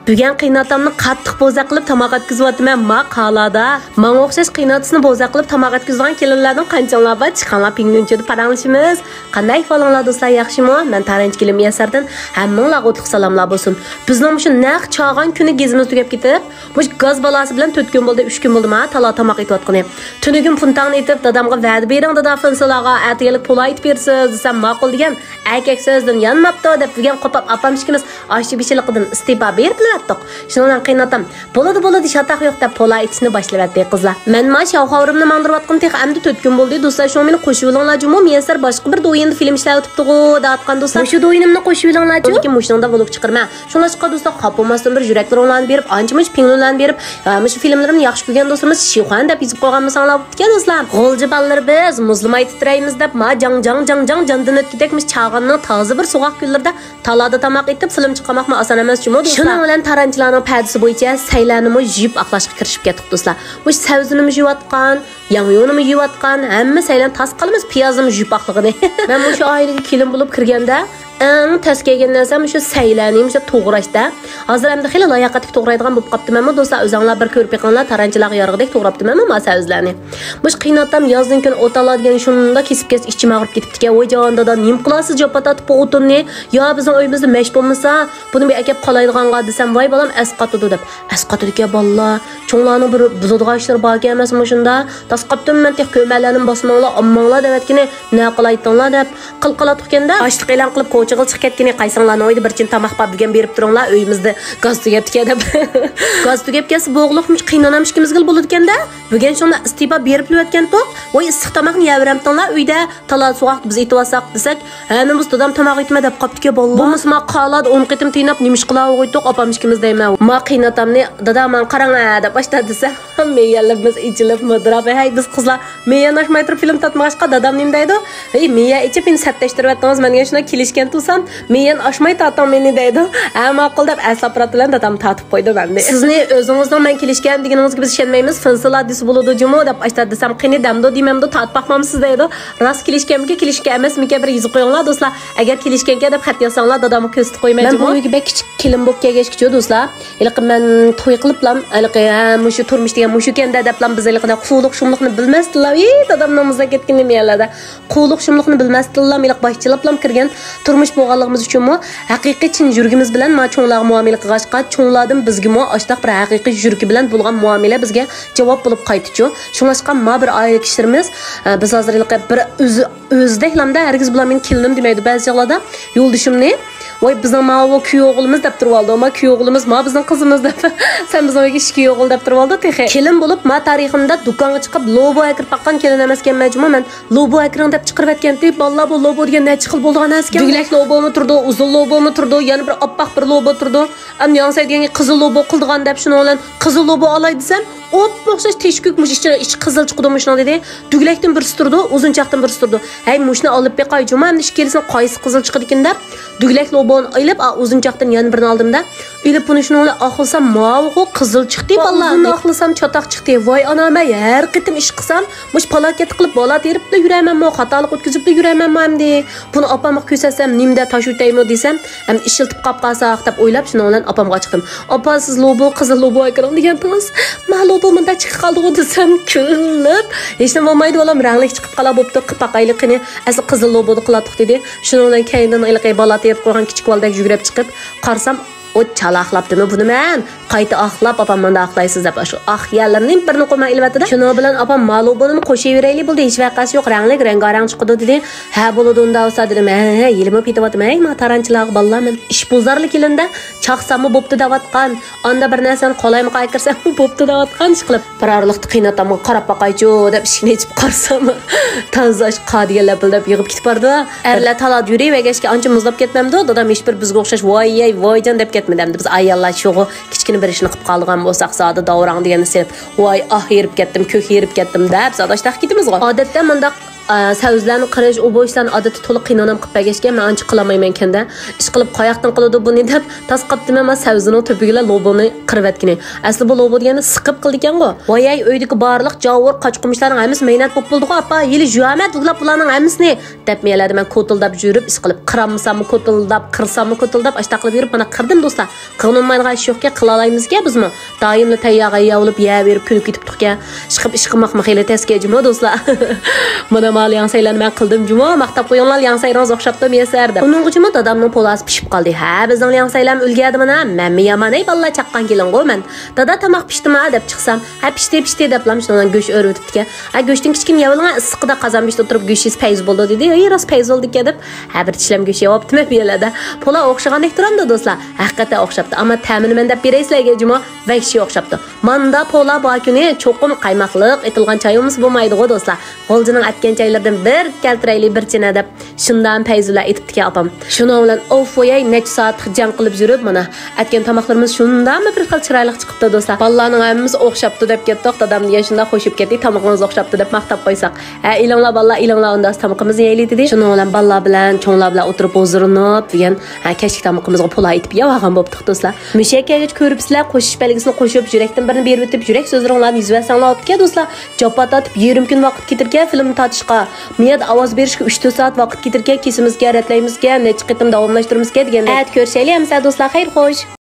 Bugun qiynatamni qattiq bo'za qilib tomoq atkizyotiman maqolada. Menga o'xshash qiynatisini bo'za qilib tomoq atkizgan kelinlarning qanchalar bor chiqqanlar pingunchida paranglashimiz. Qanday falonlar do'stlar, yaxshimi? Men Taranch Kelim Yasardan hammanglarga o'tliq salomlar bo'lsin. Bizning shu naq chog'an kuni gezimiz tugab ketib, bu gaz balasi bilan 4 kun bo'ldi, 3 kun bo'ldi ma tala tomoq etayotgan. Tunugim puntangni etib dadamga va'da bering dada fansalarga atiyalik pul aytib bersiz desam ma'qul degan. Erkak so'zdan yanmabdi deb degan qopab apamishkimiz oshchi bishiliqidan istifa berib atdik. Shundan qiynatam. Bo'ladi shataq yo'q deb pola aytishni boshlayapti qizlar. Men ma shavxovrimni mandirayotgan tex endi 4 kun bo'ldi do'stlar. Shu meni qo'shuvlanglar jumo Miyasar boshqa bir do'yinda film ishlab o'tibdi-ku deyotgan do'stlar. Shu do'yinimni qo'shuvlanglar chu. Lekin mushunda bo'lib chiqirma. Shunlashqa do'stlar qopolmasdan bir yuraklar o'lanib berib, ancha-muncha pinglularni berib, shu filmlarimni yaxshi ko'rgan do'stimiz Shixon deb yozib qo'yganmisanlar o'tgan do'stlar. G'olji ballar biz muzlimay titraymiz deb ma jang jandan o'tdikmiz chag'anning toza bir so'g'aq kunlarda talada tamoq etib film chiqarmoqmi oson emas jumo do'stlar. Shuning bilan Taranchlarning pardasi bo'yicha saylanimi yuyib aqlashga kirishib ketdik do'stlar. Bu savzini yuyatgan, yangyonimi yuyatgan, hamma saylan tas qilamiz piyozini yuyib aqligini. Men bu shu oilaga kelin bo'lib kirganda eng tasgagan narsam shu saylanim, shu to'g'rashda. Hozir hamda xeyli layoqatli to'g'raydigan bo'lib qoptimanmi do'stlar? O'zinglar bir ko'rib yiqqanlar taranchilarga yorig'idek to'g'rabdimanmi masavizlarni. Bu qiynatam yozdan kun o'talar degan shunda kesib ichim og'rib ketibdi. Voy jonda nim qilasiz jopatatib o'tinni. Yo bizning uyimizda mesh bo'lmasa, buni bir akab qolaydiganqa desam, voy balam asqatudi deb. Asqatudiki balla, cho'nglarning bir buzadigan ishlar bor emasmi shunda? Tasqatdim men tex ko'malarni bosmanglar, ammanglar devatgini na qilaytinglar deb qilqilat tutganda ochliq e'lon qilib chiqib ketgani qaysanglarni oyda bir chin tamoq pab degan berib turinglar uyimizda gaz tugabdi deb. Gaz tugab kelsa bo'g'liqmish qiynanamishkimizga bo'ladi ekanda. Bugun shunda istifa berib yotgan to'q, voy issiq tamoqni yavramtinglar uyda talal so'qaq biz etib olsak desak, hanimiz dadam tamoq etma deb qopdiki bollar. Bu misma qoladi 10 qitim tinab nimish qila qo'ydik opamishkimiz deyman. Ma qiynatamni dadam men qarang deb boshladi desa, meyalimiz ichilib mudrab, hey biz qizlar meya nashmay turib film tatmoqqa dadam nim deydi. Hey meya ichib meni sattashtirib atdingiz, menga shuna kelishgan tursam, men oshmay tatam meni deydi. Ma'qul deb asaprat bilan dadam tatib qo'ydi menda. Sizni o'zingizdan men kelishgan deganingizga biz ishonmaymiz. Fansalar desi bo'ladi jumo deb boshladi desam, qani damdo demamdo tatpaqmamsiz deydi. Ras kelishganga emasmikan bir yozib qo'yinglar do'stlar. Agar kelishganga deb xat yozsanglar dadamni ko'zitib qo'ymaydi. Men bu uyga bek kichik kelin bo'lib kelgachkicha do'stlar. Ilqi men to'y qiliblam, ilqi mushu turmush degan mushu kenda deblam biz ilqida quvluq shumliqni bilmasdilar. Dadam namozga ketgan nimalarda. Quvluq shumliqni bilmasdilar, ilq boshchilablam kirgan turmush bo'lganligimiz uchunmi haqiqiy chin yurgimiz bilan ma cho'nglar muomala qilg'achqa cho'nglardan bizga ashtaq bir haqiqiy yurgi bilan bo'lgan muomala bizga javob bo'lib qaytdi-chu. Shunlashqa ma bir oila kishilarimiz biz hozir bir o'zdeklamda hargiz bilan men kelinim demaydi ba'zi joylarda yo'ldishimni voy bizning ma kuyoq o'g'limiz deb turib oldi. Ma kuyoq o'g'limiz ma bizning qizimiz deb. Sen bizning uyga kuyoq o'g'il deb turib oldi. Kelin bo'lib ma tariximda do'konga chiqib lobo akirib baqqan kelin emaskan majmua men lobo akirang deb chiqirib aytgan-dek, vallah bu lobo degan necha xil bo'lgan ekan. Duglak lobomi turdi, uzun lobomi turdi, yana bir oppoq bir lobo turdi. Am yonsa deganga qizil lobo qildigan deb shuni bilan qizil lobo olay desam, o'xshash teshkukmush ichi qizil chiqdi shuni dedi. Duglakdan birisi turdi, uzunchaqdan birisi turdi. Hay mushni olib beqay juma endi ikkilisini qaysi qizil chiqdi ekan deb duglak loboni ilib uzunchaqdan yana birini oldimda. Ilib buni shuni bilan oxilsam ma'qu qizil chiqdi vallah. Uni oxilsam chatoq chiqdi. Voy onam har qitim ish qilsam, mush palokat qilib bola teribda yuraymanmi, xatolik o'tkazibda yuraymanmi endi. Buni opamga ko'rsasam nimda tosh o'taymi desam, ham ishiltib qolib qolsaq deb o'ylab shuni bilan opamga chiqdim. Opa siz lobo qizil lobo ekan degansiz. Ma'lum bunda chiqib qoldi desam kulib hech nima bo'lmaydi bolam rangli chiqib qola bo'pti qipaqayliqini asli qizil loboni qilatdik dedi. Shuni bilan kayindan ilqay bola terib qo'ygan kichik boldek yugurib chiqib qarsam o chala axlabdimi buni men qayta axlab opam menda axlaysiz deb shu axyallarning birini qo'ymay ilvatida. Shuni bilan opam ma'lubonini qo'shaveraylik bo'ldi, hech vaqasi yo'q, rangarang chiqdi dedi. Ha bo'ladi unda olsa dedim. Ha yilimi ketyapman, ma taranchilar bolalar men ish bozorlik kelinda chaqsammi bo'pti devatgan, onda bir narsani qolaymi qayqirsam bo'pti devatgan ish qilib birorliqni qiynatamga qarab boqaychu deb ishni ichib qarsam tazash qadiyalar deb yig'ib ketib bordi. Erlar talad yuri va gashga ancha muzlab ketmamdi. Dadam hech bir bizga o'xshash voyjon deb ketmadi. Biz ayollar sho'g'i kichkina bir ishni qilib qolgan bo'lsak, zodi davrang deganni sevib, voy yerib ketdim, ko'k yerib ketdim deb zadashda ketimiz. Odatda menda Savuzlarni qirish, u bo'yishlarni odatda to'liq qiynanam qilib bergashga men ancha qilolmayman ekanda. Ish qilib qoyoqdan qiladi buni deb tasqabdim men savuzining tubiga loboni qirib etgini. Asli bu lobo degani siqib qildi ekan-ku. Voyay uydagi barliq javur qochqimishlarning hammasi mehnat bo'lib bo'ldi-ku, apa. Yili juamat uglab bularning hammasini deb meladi men ko'tildab yurib ish qilib qiramasam ko'tildab, qirsam ko'tildab ashta qilib yurib mana qirdim do'stlar. Qilolmaydigan ish yo'qka qila olamizga bizmi? Doimli tayyoga yovlib yeyib kunib ketibdik-ku. Ish qilmoqmi xeyli teskejimi do'stlar. Mana mal yangsaylarni men qildim juma maqtab qo'yinglar yangsayringiz o'xshabdi mesarda. Uning uchun dadamning polasi pishib qoldi. Ha, bizning yangsaylar o'lgadi mana. Men yamanay balla chaqqan kelin-ku men. Dada tamoq pishdimi deb chiqsam, ha pishdi deb lam shundan go'sht o'ribdi-ku. Ha go'shtning kichkin yavilgan issiqida qozon pishdi o'tirib go'shingiz payz bo'ldi dedi. Ey, rost payz bo'ldi deb. Ha bir tishlam go'sht yoptimi bu yerlarda. Pola o'xshagandek turamdi do'stlar. Haqiqatan o'xshabdi, ammo ta'mini men deb beraysizlarga juma vahshiy o'xshabdi. Manda pola bakuni cho'qim qaymoqliq etilgan choyimiz bo'lmaydi-ku do'stlar. G'oljining atgan choylardan bir keltiraylik bir china deb shundan payzlar etibdi opam. Shuning bilan o'foyay necha soat jang qilib yurib mana atgan tomoqlarimiz shundanmi bir xil chiroyli chiqibdi do'stlar. Ballarning hammasi o'xshabdi deb ketdik. Dadam degan shunda qo'shib ketdik. Tomoqimiz o'xshabdi deb maqtab qo'ysak. Ha ilinglar ballar ilinglar unda tomoqimizni yeylik dedi. Shuning bilan ballar bilan cho'nglar bilan o'tirib o'zirinib degan ha kechki tomoqimizga pul aytib yog'an bo'libdik do'stlar. Mushakkaga ko'ribsizlar qo'shish belgisini qo'shib yurakdan birini berib o'tib yurak so'zlaringlarni yuzvasanlar o'tga do'stlar. Jopat atib yarim kun vaqt ketirgan film tatishga, miyat ovoz berishga 3-4 soat vaqt ketirgan kesimizga, ratlaymizga, necha qitim davomlashtiramizga degan. At ko'rishaylik hamsa do'stlar, xayr xo'sh.